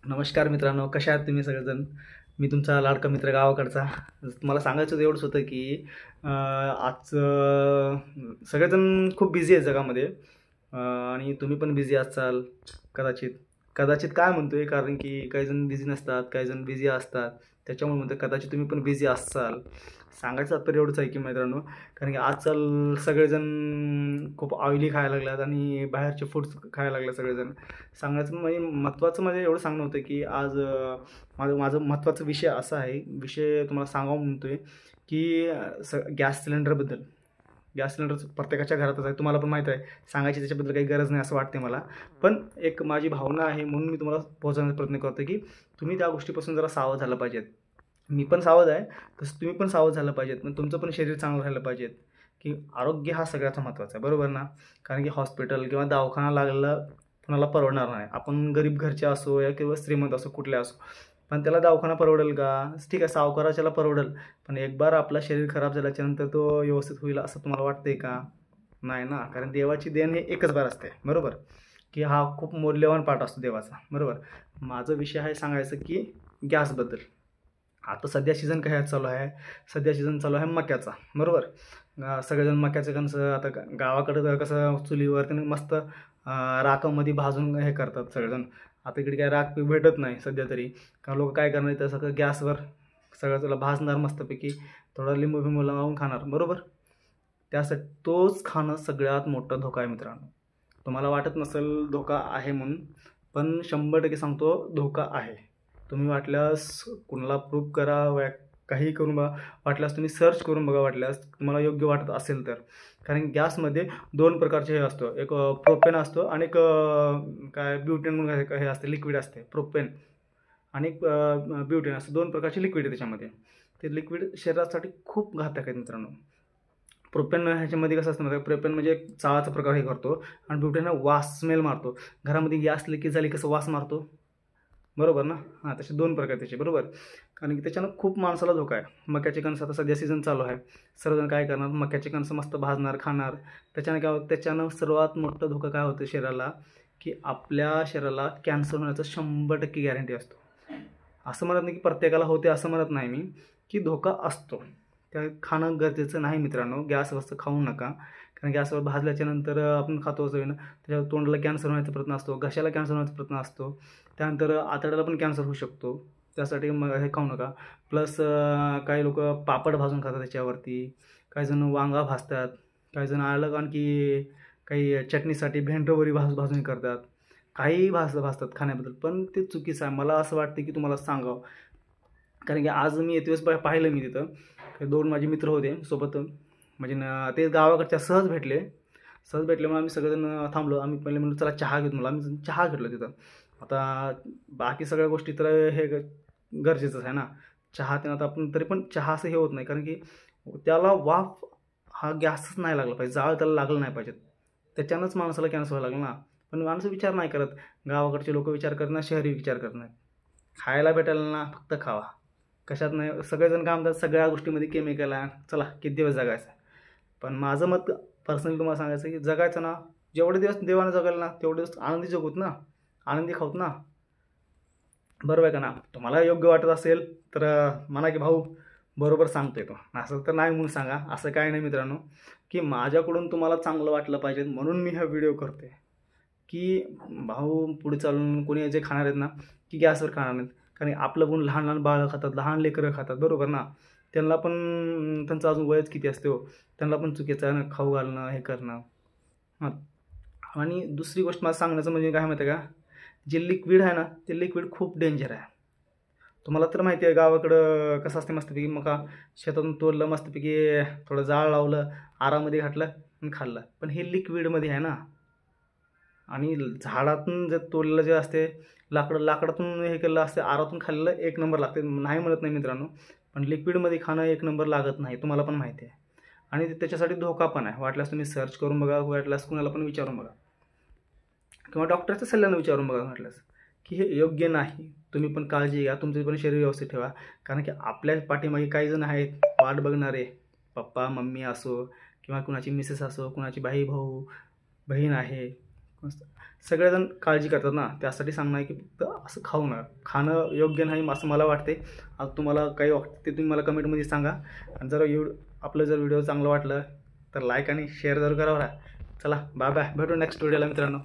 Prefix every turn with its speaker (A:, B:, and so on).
A: नमस्कार मित्रांनो, कशा आहात तुम्ही सगळेजण? मी तुमचा लाडका मित्र गावाकडचा. तुम्हाला सांगायचं तर एवढंच होतं की आज सगळेजण खूप बिझी आहेत जगामध्ये. आणि तुम्ही पण बिझी असाल कदाचित. कदाचित काय म्हणतोय, कारण की काही जण बिझी नसतात, काही जण बिझी असतात. त्याच्यामुळे म्हणतो कदाचित तुम्ही पण बिझी असाल. सांगायचं तात्पर्य एवढंच आहे की मित्रांनो, कारण की आजकाल सगळेजण खूप ऑइली खायला लागल्यात आणि बाहेरचे फूड्स खायला लागले सगळेजण. सांगायचं म्हणजे महत्त्वाचं म्हणजे एवढं सांगणं होतं की आज माझं माझं महत्त्वाचा विषय असा आहे, विषय तुम्हाला सांगावं म्हणतोय की गॅस सिलेंडरबद्दल. गॅस सिलेंडर प्रत्येकाच्या घरातच आहे, तुम्हाला पण माहीत आहे. सांगायची त्याच्याबद्दल काही गरज नाही असं वाटते मला. पण एक माझी भावना आहे म्हणून मी तुम्हाला पोहोचवण्याचा प्रयत्न करतो की तुम्ही त्या गोष्टीपासून जरा सावध झालं पाहिजेत. मी पण सावध आहे, तसं तुम्ही पण सावध झालं पाहिजेत. पण तुमचं पण शरीर चांगलं राहिलं पाहिजेत, की आरोग्य हा सगळ्यात महत्त्वाचा आहे, बरोबर ना? कारण की हॉस्पिटल किंवा दवाखाना लागलेला कुणाला परवडणार नाही. आपण गरीब घरचे असो या किंवा श्रीमंत असो, कुठले असो, पण त्याला दवाखाना परवडेल का? ठीक आहे, सावकाराच्याला परवडेल. पण एक बार आपलं शरीर खराब झाल्याच्यानंतर तो व्यवस्थित होईल असं तुम्हाला वाटतंय का? नाही ना, कारण देवाची देण हे एकच बार असते, बरोबर? की हा खूप मौल्यवान पाठ असतो देवाचा, बरोबर? माझा विषय आहे सांगायचं की गॅसबद्दल. आता सध्या सीझन काय चालू आहे? सध्या सीझन चालू आहे मक्याचा, बरोबर? सगळेजण मक्याचं कणसं आता गावाकडं तर कसं चुलीवर त्यानं मस्त राखामध्ये भाजून हे करतात सगळेजण. आता इकडे काय राख भेटत नाही सध्या तरी. कारण लोक काय करणार, तर सगळं गॅसवर सगळं त्याला भाजणार मस्तपैकी, थोडा लिंबू बिंबू लावून खाणार, बरोबर? त्यासाठी तोच खाणं सगळ्यात मोठा धोका आहे मित्रांनो. तुम्हाला वाटत नसेल धोका आहे म्हणून, पण 100% सांगतो धोका आहे. तुम्ही वाटल्यास कुणाला प्रूफ करा, काहीही करून बघा. वाटल्यास तुम्ही सर्च करून बघा, वाटल्यास तुम्हाला योग्य वाटत असेल तर. कारण गॅसमध्ये 2 प्रकारचे हे असतो. एक प्रोपेन असतो आणि एक काय ब्युटेन म्हणून हे असते, लिक्विड असते. प्रोपेन आणि एक ब्युटेन असं 2 प्रकारचे लिक्विड आहे त्याच्यामध्ये. ते लिक्विड शरीरासाठी खूप घातक आहेत मित्रांनो. प्रोपेन ह्याच्यामध्ये कसं असतं माहिती आहे का? प्रोपेन म्हणजे एक चहाचा प्रकार हे करतो आणि ब्युटेन हा वास, स्मेल मारतो. घरामध्ये गॅस लिकेज झाली कसं वास मारतो, बरोबर ना? हां, तसे 2 प्रकार त्याचे, बरोबर? कारण की त्याच्यानं खूप माणसाला धोका आहे. मक्याचे कणसं आता सध्या सीझन चालू आहे. सर्वजण काय करणार, मक्याचे कणसं मस्त भाजणार, खाणार. त्याच्यानं काय होतं, त्याच्यानं सर्वात मोठा धोका काय होतं शरीराला, की आपल्या शरीराला कॅन्सर होण्याचं 100% गॅरंटी असतो. असं म्हणत नाही की प्रत्येकाला होते, असं म्हणत नाही मी, की धोका असतो. त्या खाणं गरजेचं नाही मित्रांनो. गॅसवरचं खाऊ नका. कारण गॅसवर भाजल्याच्यानंतर आपण खातो चवीनं, त्याच्यावर तोंडाला कॅन्सर होण्याचा प्रयत्न असतो, घशाला कॅन्सर होण्याचा प्रयत्न असतो. त्यानंतर आतड्याला पण कॅन्सर होऊ शकतो. त्यासाठी मग हे खाऊ नका. प्लस काही लोकं पापड भाजून खातात त्याच्यावरती. काही जण वांगा भाजतात. काही जण अलग आणखी काही चटणीसाठी भेंडरवरी भाजून करतात. काहीही भाजतात खाण्याबद्दल, पण ते चुकीचं आहे. मला असं वाटतं की तुम्हाला सांगावं. कारण की आज मी एक दिवस पाहिलं मी तिथं, ते 2 माझे मित्र होते सोबत. म्हणजे ते गावाकडच्या सहज भेटले. सहज भेटल्यामुळे आम्ही सगळेजण थांबलो. आम्ही पहिले म्हणलं चला चहा घेऊ, म्हणलं आम्ही चहा घेतला तिथं. आता बाकी सगळ्या गोष्टी तर हे गरजेचंच आहे ना. चहा ते आता आपण तरी पण चहा असं हे होत नाही, कारण की त्याला वाफ हा गॅसच नाही लागला पाहिजे, जाळ त्याला लागलं नाही पाहिजे. त्याच्यानंच माणसाला कॅन्सर व्हायला लागलं ना. पण माणसं विचार नाही करत. गावाकडचे लोकं विचार करत शहरी विचार करत नाहीत. खायला भेटायला ना फक्त खावा. कशात नाही, सगळेजण काय म्हणतात सगळ्या गोष्टीमध्ये केमिकल आहे, चला किती दिवस जगायचं आहे. पण माझं मत पर्सनली तुम्हाला सांगायचं की जगायचं ना, जेवढे दिवस देवानं जगायला ना तेवढे दिवस आनंदी जगूत ना, आनंदी खाऊत ना, बरोबर आहे का ना? तुम्हाला योग्य वाटत असेल तर म्हणा की भाऊ बरोबर सांगतोय तो, असं तर नाही म्हणून सांगा. असं काय नाही मित्रांनो, की माझ्याकडून तुम्हाला चांगलं वाटलं पाहिजे म्हणून मी हा व्हिडिओ करतोय. की भाऊ पुढे चालून कोणी जे खाणार आहेत ना, की गॅसवर खाणार नाहीत. कारण आपलं बघून लहान लहान बाळं खातात, लहान लेकरं खातात, बरोबर ना? त्यांना पण त्यांचं अजून वयच किती असते हो, त्यांना पण चुकीचं आहे ना खाऊ घालणं, हे करणं. हां. आणि दुसरी गोष्ट मला सांगण्याचं म्हणजे काय माहिती आहे का, जे लिक्विड आहे ना, ते लिक्विड खूप डेंजर आहे. तुम्हाला तर माहिती आहे गावाकडं कसं असते, मस्तपैकी मका शेतातून तोडलं, मस्तपैकी थोडं जाळ लावलं, आरामध्ये घातलं आणि खाल्लं. पण हे लिक्विडमध्ये आहे ना. आणि झाडातून जे तोडलेलं जे असते, लाकडातून हे केलेलं असते, आरातून खाल्लेलं एक नंबर लागते, नाही म्हणत नाही मित्रांनो. पण लिक्विडमध्ये खाणं एक नंबर लागत नाही, तुम्हाला पण माहिती आहे. आणि त्याच्यासाठी धोका पण आहे. वाटल्यास तुम्ही सर्च करून बघा, वाटल्यास कुणाला पण विचारून बघा, किंवा डॉक्टरच्या सल्ल्यानं विचारून बघा वाटल्यास, की हे योग्य नाही. तुम्ही पण काळजी घ्या, तुमचं पण शरीर व्यवस्थित ठेवा. कारण की आपल्या पाठीमागे काही जण आहेत वाट बघणारे, पप्पा मम्मी असो किंवा कुणाची मिसेस असो, कुणाची भाऊ बहीण आहे, सगळेजण काळजी करतात ना, त्यासाठी सांगणं आहे की फक्त असं खाणं योग्य नाही असं मला वाटते. आता तुम्हाला काही वाटते ते तुम्ही मला कमेंटमध्ये सांगा. आणि जर आपलं जर व्हिडिओ चांगलं वाटलं तर लाईक आणि शेअर जरूर करा बरं. चला बाय बाय, भेटू नेक्स्ट व्हिडिओला मित्रांनो.